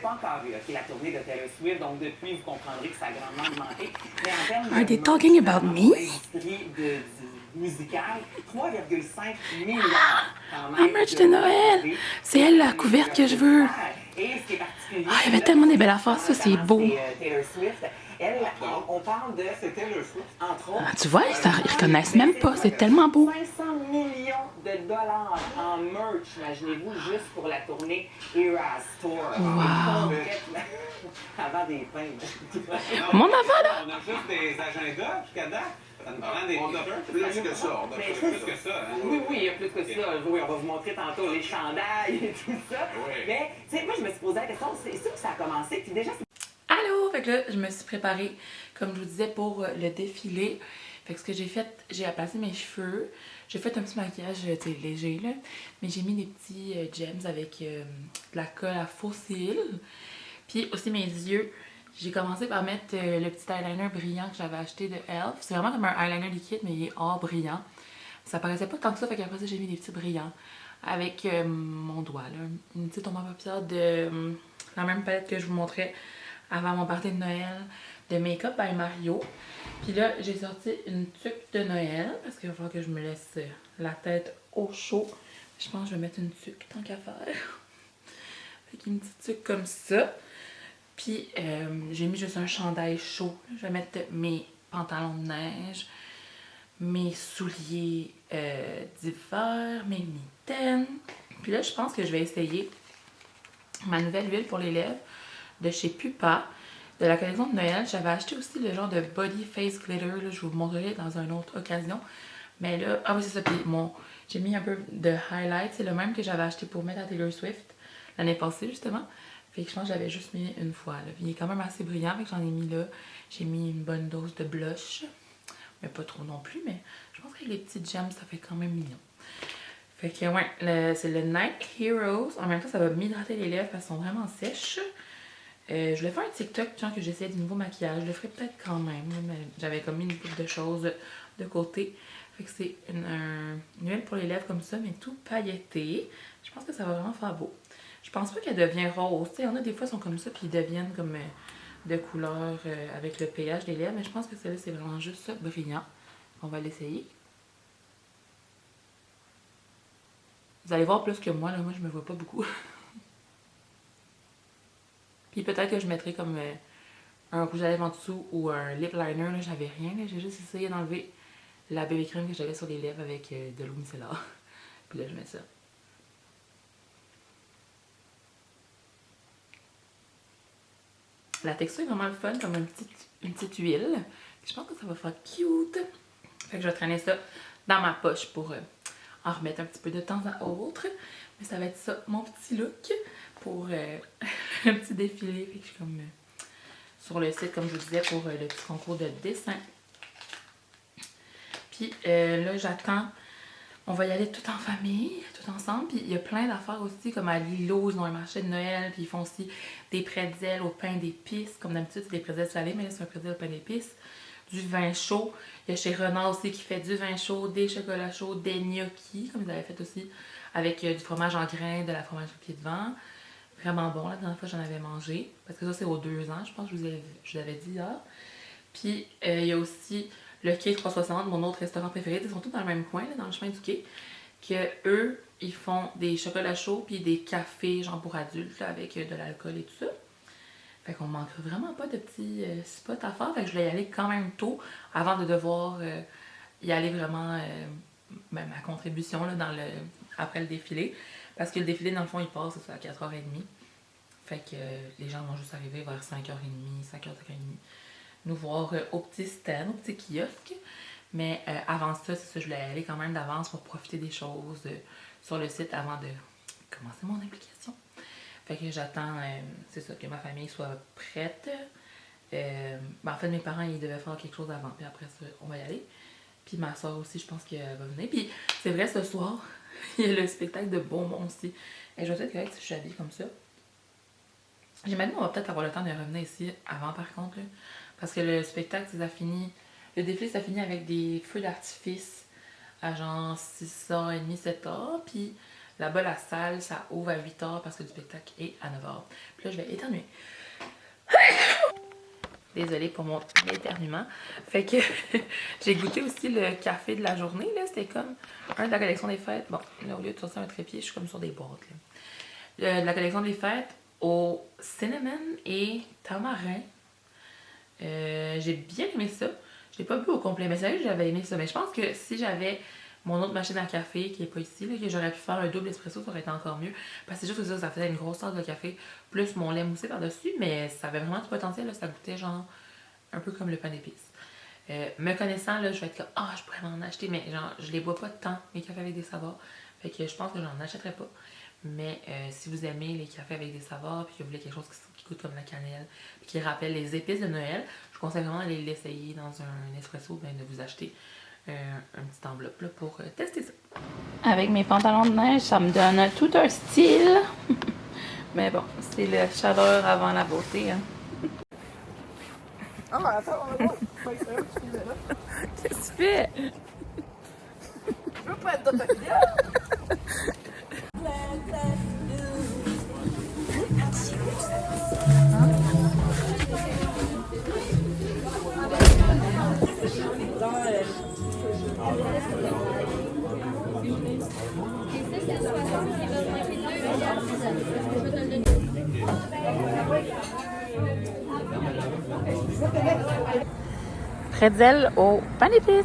pas encore vu la tournée de Taylor Swift, donc depuis, vous comprendrez que ça a grandement augmenté. Mais en termes Are de they talking about me? l'industrie musicale, 3,5 milliards quand Un même merch de Noël! C'est elle la couverte que je veux. Et ce qui est particulier, Ah, il y avait tellement des belles affaires, ça, c'est beau. Taylor Swift. Elle, on parle de... C'est Taylor Swift, entre autres. Ah, tu vois, ils reconnaissent même pas, c'est tellement beau. 500 millions de dollars en merch, imaginez-vous, juste pour la tournée Eras Tour. Wow. Avant des pains. Mon enfant, là! On a juste des agendas jusqu'à date. Ça nous prend des... On a plus que ça. On a plus que ça. Hein? Oui, il y a plus que ça. Oui, on va vous montrer tantôt les chandails et tout ça. Oui. Mais, tu sais, moi, je me suis posé la question, c'est ça que ça a commencé. Puis déjà, Allô! Fait que là, je me suis préparée, comme je vous disais, pour le défilé. Fait que ce que j'ai fait, j'ai placé mes cheveux. J'ai fait un petit maquillage, tu sais, léger, là. Mais j'ai mis des petits gems avec de la colle à faux cils. Puis aussi mes yeux. J'ai commencé par mettre le petit eyeliner brillant que j'avais acheté de e.l.f. C'est vraiment comme un eyeliner liquide, mais il est hors brillant. Ça paraissait pas tant que ça, fait qu'après ça, j'ai mis des petits brillants avec mon doigt, là. Une petite ombre à paupières de la même palette que je vous montrais avant mon party de Noël de Make-up by Mario. Puis là, j'ai sorti une tuque de Noël parce qu'il va falloir que je me laisse la tête au chaud. Je pense que je vais mettre une tuque tant qu'à faire. Fait qu'une petite tuque comme ça. Puis j'ai mis juste un chandail chaud. Je vais mettre mes pantalons de neige, mes souliers d'hiver, mes mitaines. Puis là, je pense que je vais essayer ma nouvelle huile pour les lèvres de chez Pupa, de la collection de Noël. J'avais acheté aussi le genre de Body Face Glitter, là, je vous montrerai dans une autre occasion. Mais là, ah oui c'est ça, puis j'ai mis un peu de highlight, c'est le même que j'avais acheté pour mettre à Taylor Swift l'année passée justement. Fait que je pense que j'avais juste mis une fois, là. Puis il est quand même assez brillant, fait que j'en ai mis là. J'ai mis une bonne dose de blush, mais pas trop non plus, mais je pense qu'avec les petites gemmes, ça fait quand même mignon. Fait que ouais, c'est le Night Heroes. En même temps, ça va m'hydrater les lèvres parce qu'elles sont vraiment sèches. Je voulais faire un TikTok, genre que j'essayais du nouveau maquillage. Je le ferais peut-être quand même, mais j'avais comme mis une couple de choses de côté. Fait que c'est une huile pour les lèvres comme ça, mais tout pailleté. Je pense que ça va vraiment faire beau. Je pense pas qu'elle devient rose. Tu sais, il y en a des fois, elles sont comme ça, puis ils deviennent comme de couleur avec le pH des lèvres. Mais je pense que celle-là, c'est vraiment juste ça, brillant. On va l'essayer. Vous allez voir plus que moi, là. Moi, je me vois pas beaucoup. Puis peut-être que je mettrai comme un rouge à lèvres en dessous ou un lip liner. Là, j'avais rien. J'ai juste essayé d'enlever la bébé crème que j'avais sur les lèvres avec de l'eau micellaire. Puis là, je mets ça. La texture est vraiment le fun, comme une petite huile. Je pense que ça va faire cute. Fait que je vais traîner ça dans ma poche pour en remettre un petit peu de temps à autre. Mais ça va être ça, mon petit look pour un petit défilé. Fait que je suis comme sur le site, comme je vous disais, pour le petit concours de dessin. Puis là, j'attends. On va y aller tout en famille, tout ensemble. Puis il y a plein d'affaires aussi, comme à Lilo, ils ont un marché de Noël. Puis ils font aussi des pretzels au pain d'épices. Comme d'habitude, c'est des pretzels salés, mais là, c'est un pretzel au pain d'épices. Du vin chaud. Il y a chez Renard aussi qui fait du vin chaud, des chocolats chauds, des gnocchis, comme ils avaient fait aussi, avec du fromage en grains, de la fromage au pied de vent. Vraiment bon, la dernière fois j'en avais mangé. Parce que ça, c'est aux 2 ans, je pense que je vous l'avais dit hier. Puis il y a aussi le quai 360, mon autre restaurant préféré. Ils sont tous dans le même coin, là, dans le chemin du quai. Que eux, ils font des chocolats chauds puis des cafés, genre pour adultes, là, avec de l'alcool et tout ça. Fait qu'on manque vraiment pas de petits spots à faire. Fait que je voulais y aller quand même tôt avant de devoir y aller vraiment ma contribution là, après le défilé. Parce que le défilé, dans le fond, il passe à 4h30. Fait que les gens vont juste arriver vers 5h30, 5h30, nous voir au petit stand, au petit kiosque. Mais avant ça, c'est ça, je voulais aller quand même d'avance pour profiter des choses sur le site avant de commencer mon implication. Fait que j'attends, c'est ça, que ma famille soit prête. En fait, mes parents, ils devaient faire quelque chose avant, puis après ça, on va y aller. Puis ma soeur aussi, je pense qu'elle va venir. Puis c'est vrai, ce soir, il y a le spectacle de Beaumont aussi. Et je vais peut-être correct si je suis habillée comme ça. J'imagine qu'on va peut-être avoir le temps de revenir ici avant, par contre, là, parce que le spectacle, ça finit. Le défilé, ça finit avec des feux d'artifice à genre 6h30, 7h. Puis Là-bas, la salle, ça ouvre à 8h parce que le spectacle est à 9h. Puis là, je vais éternuer. Désolée pour mon éternuement. Fait que j'ai goûté aussi le café de la journée. C'était comme un de la collection des fêtes. Bon, là, au lieu de sortir un trépied, je suis comme sur des boîtes. De la collection des fêtes au cinnamon et tamarin. J'ai bien aimé ça. Je l'ai pas bu au complet, mais sérieux, j'avais aimé ça. Mais je pense que si j'avais mon autre machine à café qui est pas ici, là, que j'aurais pu faire un double espresso, ça aurait été encore mieux. Parce que c'est juste que ça faisait une grosse tasse de café, plus mon lait moussé par-dessus, mais ça avait vraiment du potentiel, là, ça goûtait genre un peu comme le pain d'épices. Me connaissant, là, je vais être comme, ah, je pourrais m'en acheter, mais genre, je les bois pas tant, mes cafés avec des saveurs. Fait que je pense que j'en achèterais pas. Mais si vous aimez les cafés avec des saveurs, puis que vous voulez quelque chose qui goûte comme la cannelle, puis qui rappelle les épices de Noël, je vous conseille vraiment d'aller l'essayer dans un espresso, bien de vous acheter un petit enveloppe là, pour tester ça. Avec mes pantalons de neige, ça me donne tout un style. Mais bon, c'est la chaleur avant la beauté. Hein. Ah, attends, on va voir. Qu'est-ce que tu fais? Je veux pas être dans ta cuillère. Pretzel au pain d'épices,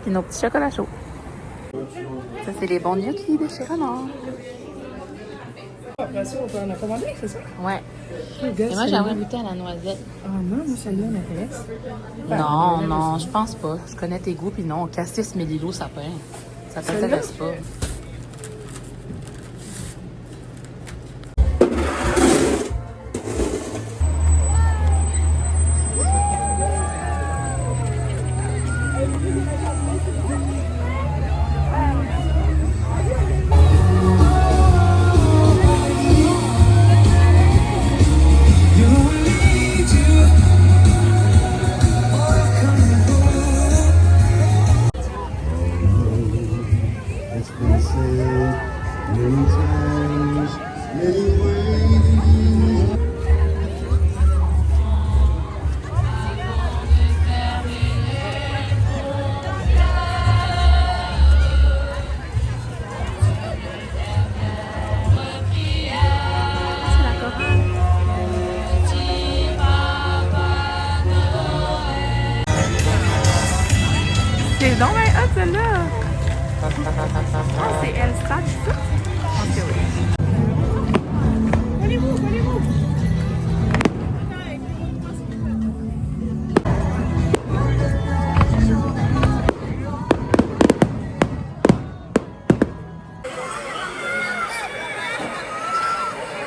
puis nos petits chocolats chauds. Ça, c'est les bons gnocchis de chez Renard. Après ça, on peut en commander, c'est ça? Ouais. Et moi, j'aimerais goûter à la noisette. Ah non, moi, celle-là m'intéresse. Non, je pense pas. Je connais tes goûts, puis non, cassis mélilo sapin. Ça t'intéresse pas. C'est donc bien hot, celle-là! Oh, c'est Elsa, ça? Je pense que oui.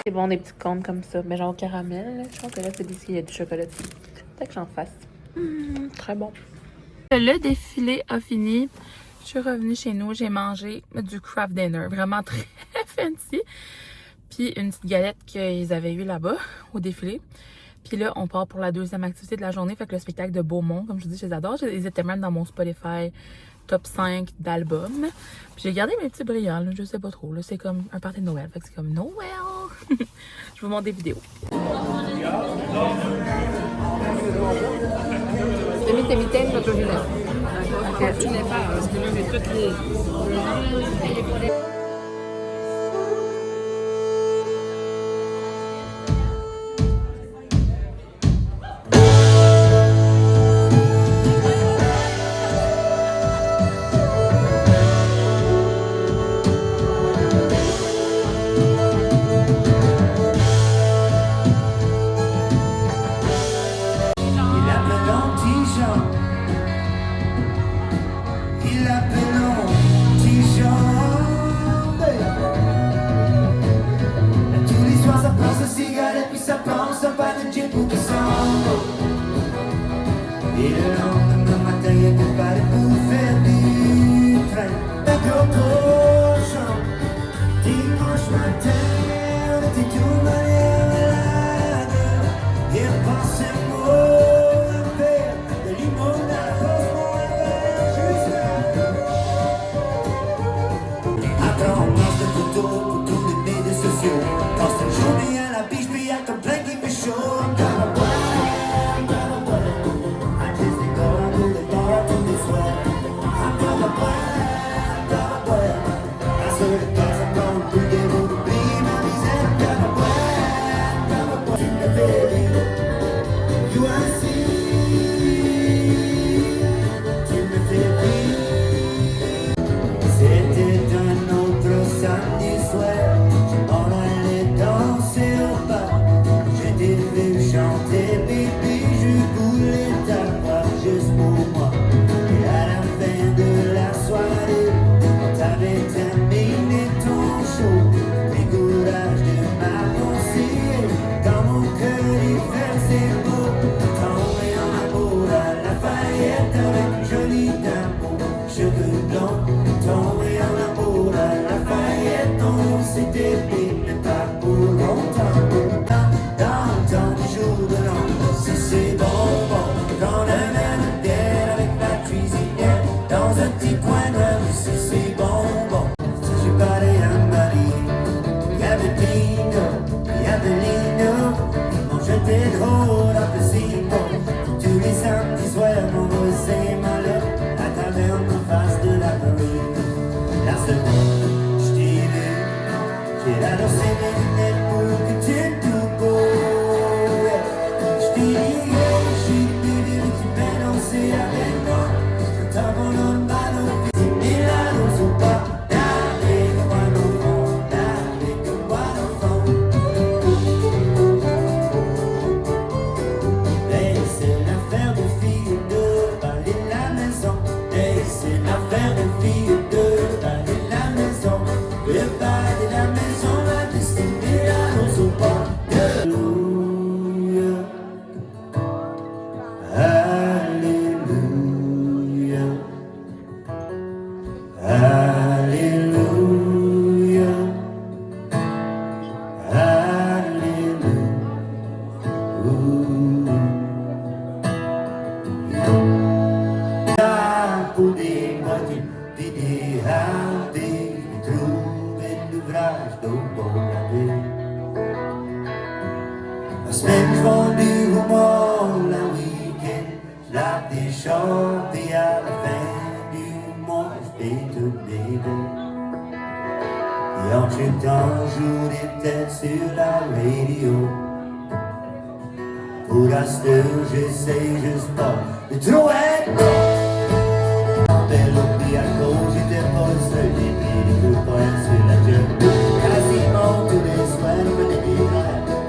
C'est bon, des petits cônes comme ça, mais genre au caramel. Là. Je pense que là, c'est d'ici, il y a du chocolat dessus. Peut-être que j'en fasse. Très bon. Le défilé a fini. Je suis revenue chez nous. J'ai mangé du craft dinner. Vraiment très fancy. Puis une petite galette qu'ils avaient eu là-bas au défilé. Puis là, on part pour la deuxième activité de la journée. Fait que le spectacle de Beaumont, comme je vous dis, je les adore. Ils étaient même dans mon Spotify top 5 d'albums. Puis j'ai gardé mes petits brillants, là, je sais pas trop. C'est comme un party de Noël. Fait que c'est comme Noël. Je vous montre des vidéos. J'ai mis tes mitaines sur ton gilet. Ok. Tu n'es pas, parce que là, j'ai toutes les... Et le lendemain matin, il y a que pas pour faire du train. Avec l'autre dimanche matin, on était tout malade. Et pensez-moi un verre de limonade, pose-moi un verre juste là. Attends, on mange le couteau. petit coin de la rue, c'est bonbon. Si je parlais à Marie, il y avait Dino, il y avait Lino. Mon j'étais drôle, un peu si bon. Tous les samedis soirs, mon voisin et ma love, à taverne en face de la rue. La seconde, je t'ai vu, j'ai ramassé mes lunettes pour que tu me trouves beau. Je t'ai dit, hey, je suis bébé, tu m'as dansé avec moi. T'as mon nom de ballon, puis tu m'es là, nous ou pas. Avec moi, nous, avec moi, l'enfant. Hey, c'est l'affaire de fille de balayer la maison. Hey, c'est l'affaire de fille de balayer la maison. Le bal de la maison, la destinée à nous ou pas. Alléluia. Alléluia. Alléluia. Pour des moitiés, d'idéal, des trouver l'ouvrage d'eau bon lavé. La semaine, je vends du roman, la week-end, je lave des chambres, et à la fin du mois, je fais tout bébé. Et en temps, je joue des têtes sur la radio. Pour la star, j'essaie juste pas de trop être bon. Belle au piano, j'étais pas seul, j'ai pris des coups de poing sur la gueule. Quasiment tous les soirs, je me débrouille,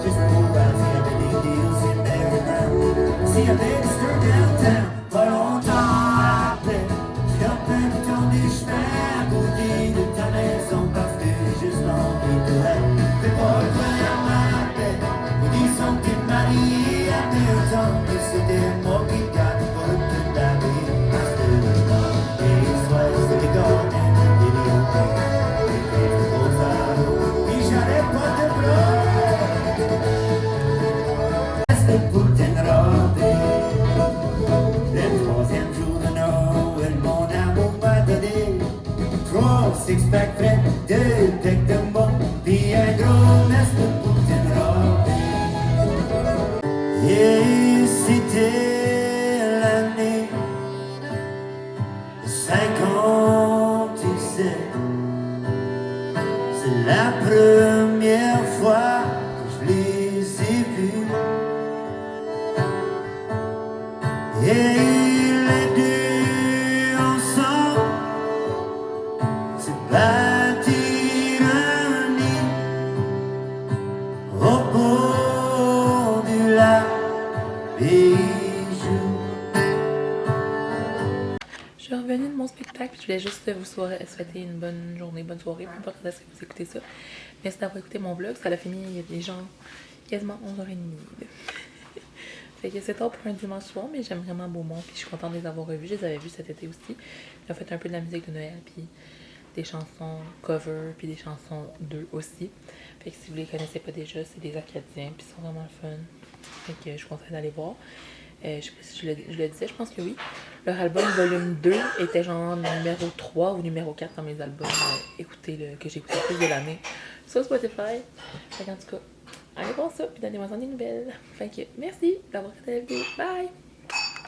juste pour voir s'il y avait des deals in Maryland. S'il y avait des stars downtown, pas longtemps après, j'ai un peu tendu le chemin à côté de ta maison parce que j'ai juste envie de rêve. Fais pas le coin à ma tête, ils disent que t'es marié à 2 ans, et c'était moi qui gagne pour toute la vie. Parce que le temps, et les soirs, c'était gone, et les vidéos, et les gros salauds, et j'allais pas te pleurer. Reste pour t'enrober. Le 3e jour de Noël, mon amour m'a donné 3 six-pack prêts, 2 decks de mots, puis un gros reste pour t'enrober. Et c'était l'année 57. C'est la première fois que je les ai vus. Et les deux ensemble se bâtir un nid au bord du lac Bijou. Je suis revenue de mon spectacle, puis je voulais juste vous souhaiter une bonne journée, bonne soirée, peu importe quand est-ce que vous écoutez ça. Merci d'avoir écouté mon vlog, ça a fini, il y a des gens quasiment 11h30. Fait que c'est tard pour un dimanche soir, mais j'aime vraiment Beaumont, puis je suis contente de les avoir revus. Je les avais vus cet été aussi. J'ai fait un peu de la musique de Noël, puis des chansons cover, puis des chansons d'eux aussi. Fait que si vous les connaissez pas déjà, c'est des Acadiens, puis ils sont vraiment fun. Fait que je suis contente d'aller voir. Je sais pas si je le disais, je pense que oui. Leur album volume 2 était genre numéro 3 ou numéro 4 dans mes albums que j'ai écouté le plus de l'année sur Spotify. Fait qu'en tout cas, allez voir ça, puis donnez-moi des nouvelles. Fait que merci d'avoir regardé la vidéo. Bye!